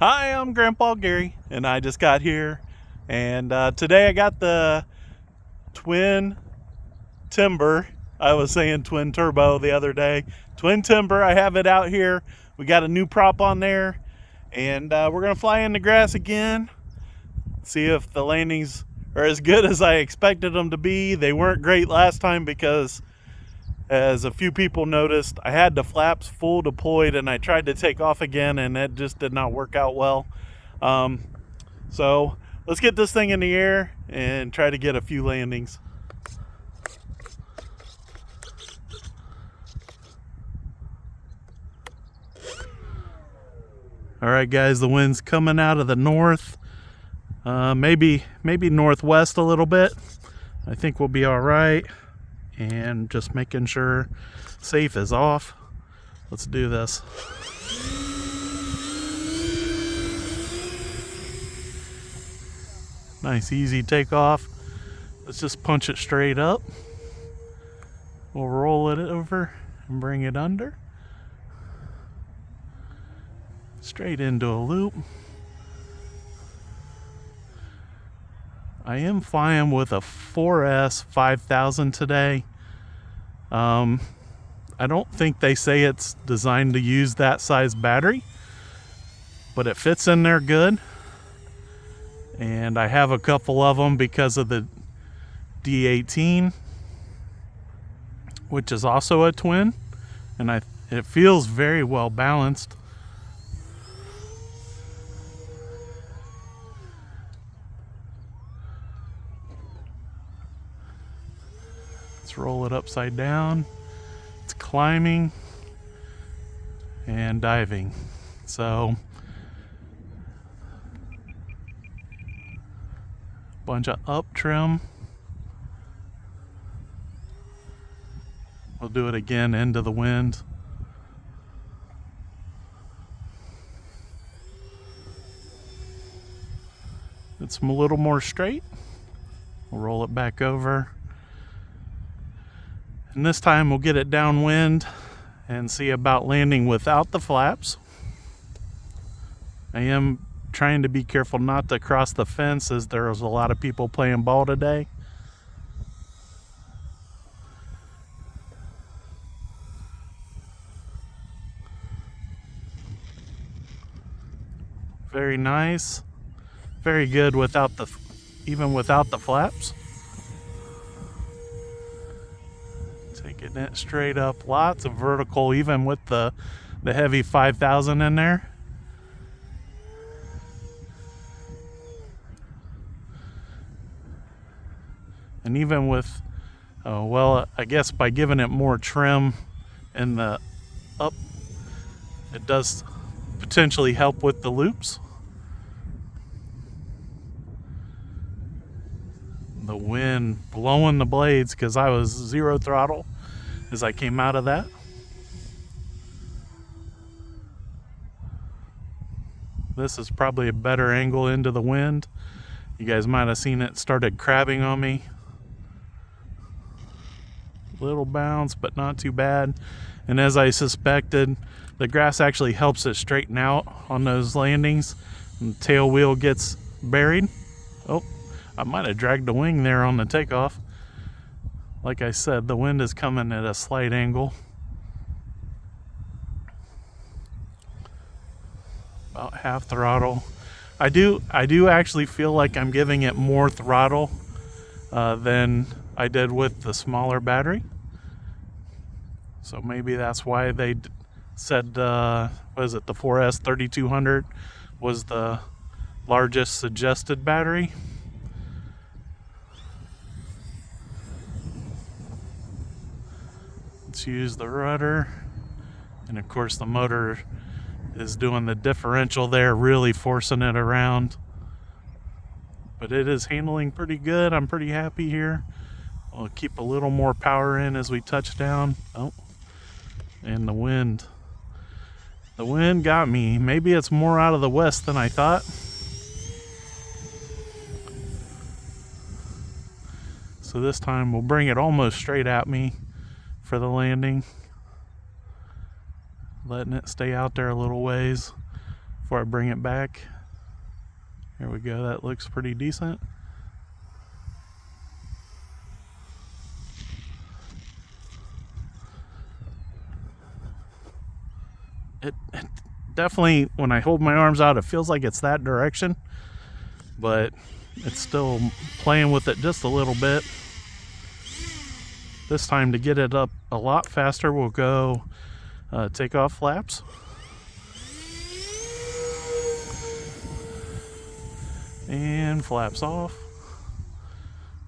Hi, I'm Grandpa Gary, and I just got here, and today I got the Twin Timber. I was saying Twin Turbo the other day. Twin Timber, I have it out here. We got a new prop on there, and we're going to fly in the grass again, see if the landings are as good as I expected them to be. They weren't great last time because, as a few people noticed, I had the flaps full deployed and I tried to take off again and it just did not work out well. So let's get this thing in the air and try to get a few landings. All right, guys, the wind's coming out of the north, maybe northwest a little bit. I think we'll be all right. And just making sure safe is off. Let's do this. Nice easy takeoff. Let's just punch it straight up. We'll roll it over and bring it under. Straight into a loop. I am flying with a 4S 5000 today. I don't think they say it's designed to use that size battery, but it fits in there good. And I have a couple of them because of the D18, which is also a twin, and it feels very well balanced. Let's roll it upside down. It's climbing and diving. So bunch of up trim. We'll do it again into the wind. It's a little more straight. We'll roll it back over. And this time we'll get it downwind and see about landing without the flaps. I am trying to be careful not to cross the fence, as there was a lot of people playing ball today. Very nice. Very good even without the flaps. Taking it straight up, lots of vertical, even with the heavy 5000 in there. And even with, I guess by giving it more trim in the up, it does potentially help with the loops. The wind blowing the blades, because I was zero throttle as I came out of that. This is probably a better angle into the wind. You guys might have seen it started crabbing on me. Little bounce, but not too bad. And as I suspected, the grass actually helps it straighten out on those landings, and the tail wheel gets buried. Oh, I might have dragged the wing there on the takeoff. Like I said, the wind is coming at a slight angle. About half throttle. I do actually feel like I'm giving it more throttle than I did with the smaller battery. So maybe that's why they said, what is it, the 4S 3200 was the largest suggested battery. Let's use the rudder, and of course the motor is doing the differential there, really forcing it around, but it is handling pretty good. I'm pretty happy here. I'll keep a little more power in as we touch down. Oh, and the wind got me. Maybe it's more out of the west than I thought. So this time we'll bring it almost straight at me for the landing. Letting it stay out there a little ways before I bring it back. Here we go, that looks pretty decent. It definitely, when I hold my arms out, it feels like it's that direction, but it's still playing with it just a little bit. This time, to get it up a lot faster, we'll go takeoff flaps. And flaps off.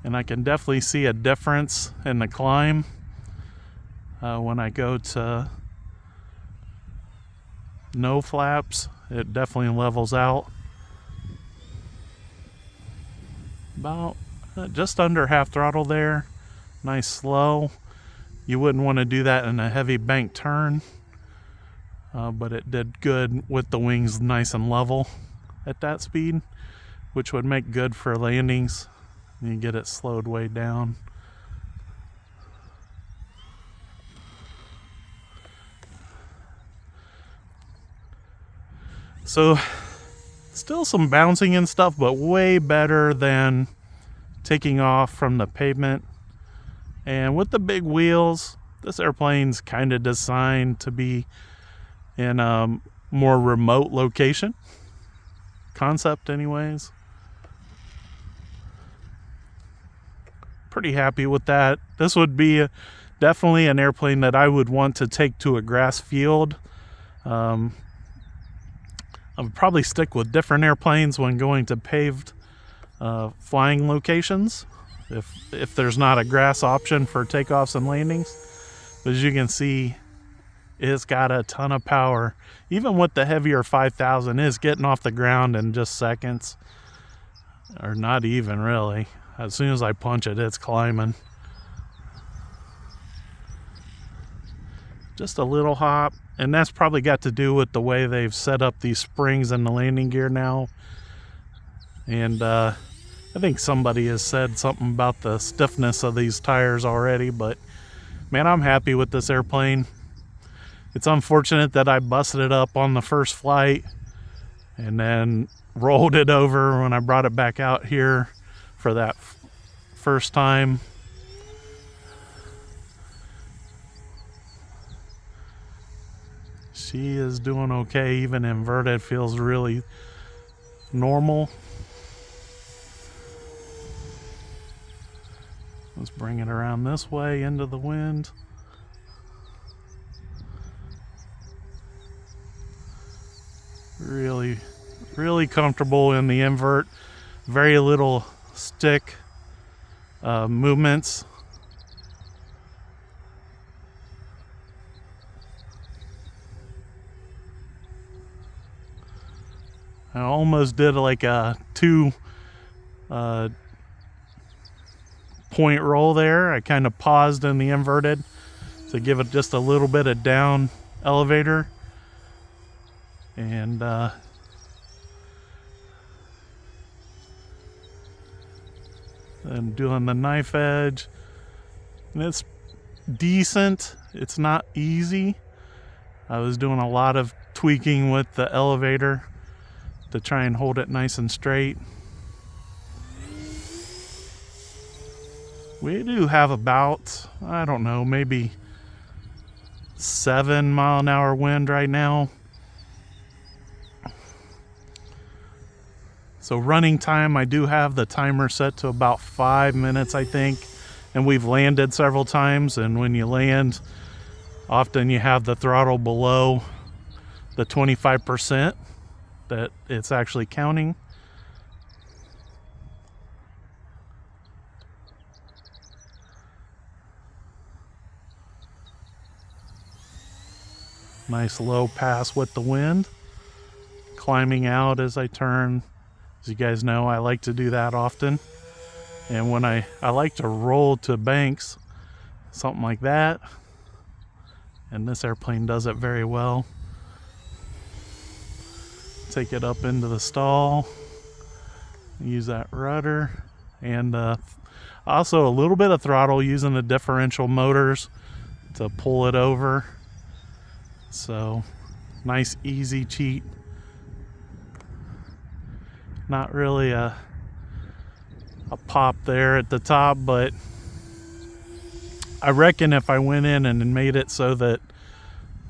And I can definitely see a difference in the climb when I go to no flaps. It definitely levels out. About just under half throttle there. Nice slow. You wouldn't want to do that in a heavy bank turn, but it did good with the wings nice and level at that speed, which would make good for landings. You get it slowed way down. So still some bouncing and stuff, but way better than taking off from the pavement. And with the big wheels, this airplane's kind of designed to be in a more remote location. Concept anyways. Pretty happy with that. This would be definitely an airplane that I would want to take to a grass field. I would probably stick with different airplanes when going to paved flying locations if there's not a grass option for takeoffs and landings. But as you can see, it's got a ton of power. Even with the heavier 5000, it's getting off the ground in just seconds, or not even really. As soon as I punch it, it's climbing. Just a little hop, and that's probably got to do with the way they've set up these springs in the landing gear now. And I think somebody has said something about the stiffness of these tires already, but man, I'm happy with this airplane. It's unfortunate that I busted it up on the first flight and then rolled it over when I brought it back out here for that first time. She is doing okay, even inverted feels really normal. Let's bring it around this way into the wind. Really, really comfortable in the invert. Very little stick movements. I almost did like a 2-point roll there. I kind of paused in the inverted to give it just a little bit of down elevator. And then doing the knife edge. And it's decent. It's not easy. I was doing a lot of tweaking with the elevator to try and hold it nice and straight. We do have about, I don't know, maybe 7-mile-an-hour wind right now. So running time, I do have the timer set to about 5 minutes, I think. And we've landed several times, and when you land, often you have the throttle below the 25% that it's actually counting. Nice low pass with the wind. Climbing out as I turn. As you guys know, I like to do that often. And when I like to roll to banks, something like that. And this airplane does it very well. Take it up into the stall. Use that rudder. And also a little bit of throttle using the differential motors to pull it over. So, nice easy cheat Not really a pop there at the top, but I reckon if I went in and made it so that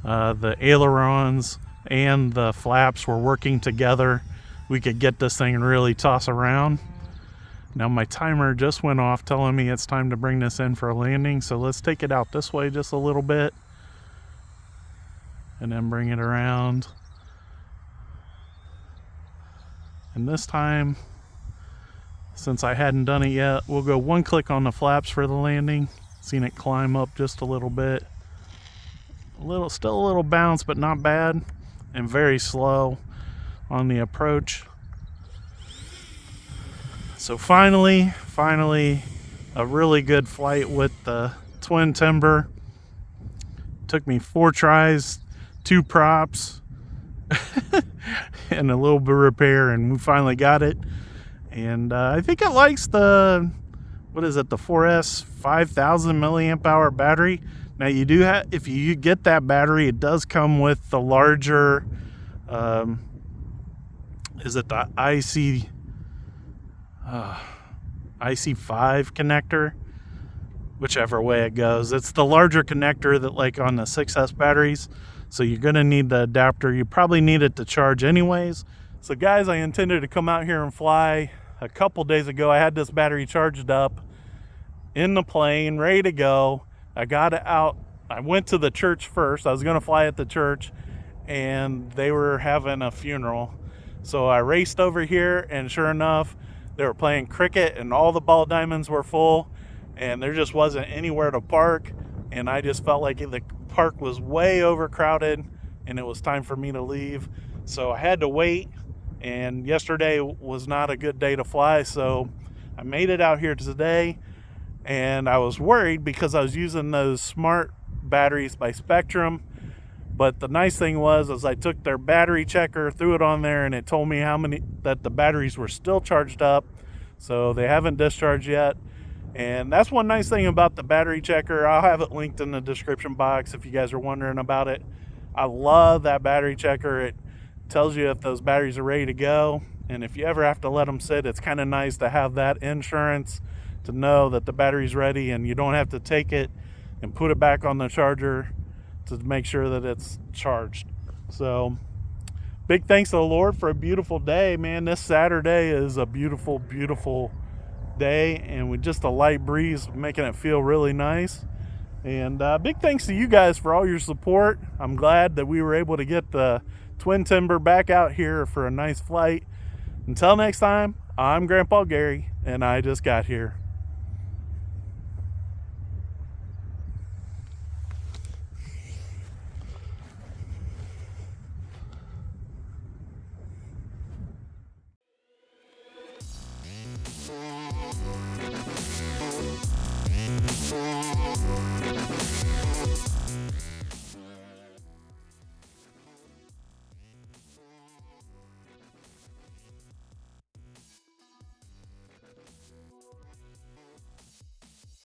the ailerons and the flaps were working together, we could get this thing and really toss around. Now my timer just went off telling me it's time to bring this in for a landing, so let's take it out this way just a little bit and then bring it around. And this time, since I hadn't done it yet, we'll go one click on the flaps for the landing. Seen it climb up just a little bit. Still a little bounce, but not bad, and very slow on the approach. So finally, a really good flight with the Twin Timber. Took me 4 tries, 2 props, and a little bit of repair, and we finally got it. And I think it likes the, what is it, the 4S 5000 milliamp hour battery. Now you do have, if you get that battery, it does come with the larger, is it the IC5 connector, whichever way it goes. It's the larger connector that, like on the 6S batteries, so you're going to need the adapter. You probably need it to charge anyways. So guys, I intended to come out here and fly a couple days ago. I had this battery charged up in the plane, ready to go. I got it out. I went to the church first. I was going to fly at the church, and they were having a funeral. So I raced over here, and sure enough, they were playing cricket, and all the ball diamonds were full, and there just wasn't anywhere to park. And I just felt like the park was way overcrowded, and it was time for me to leave. So I had to wait, and yesterday was not a good day to fly, so I made it out here today. And I was worried because I was using those smart batteries by Spectrum. But the nice thing was, is I took their battery checker, threw it on there, and it told me that the batteries were still charged up. So they haven't discharged yet. And that's one nice thing about the battery checker. I'll have it linked in the description box if you guys are wondering about it. I love that battery checker. It tells you if those batteries are ready to go. And if you ever have to let them sit, it's kind of nice to have that insurance to know that the battery's ready, and you don't have to take it and put it back on the charger to make sure that it's charged. So big thanks to the Lord for a beautiful day, man. This Saturday is a beautiful day, and with just a light breeze making it feel really nice. And big thanks to you guys for all your support. I'm glad that we were able to get the Twin Timber back out here for a nice flight. Until next time, I'm Grandpa Gary, and I just got here.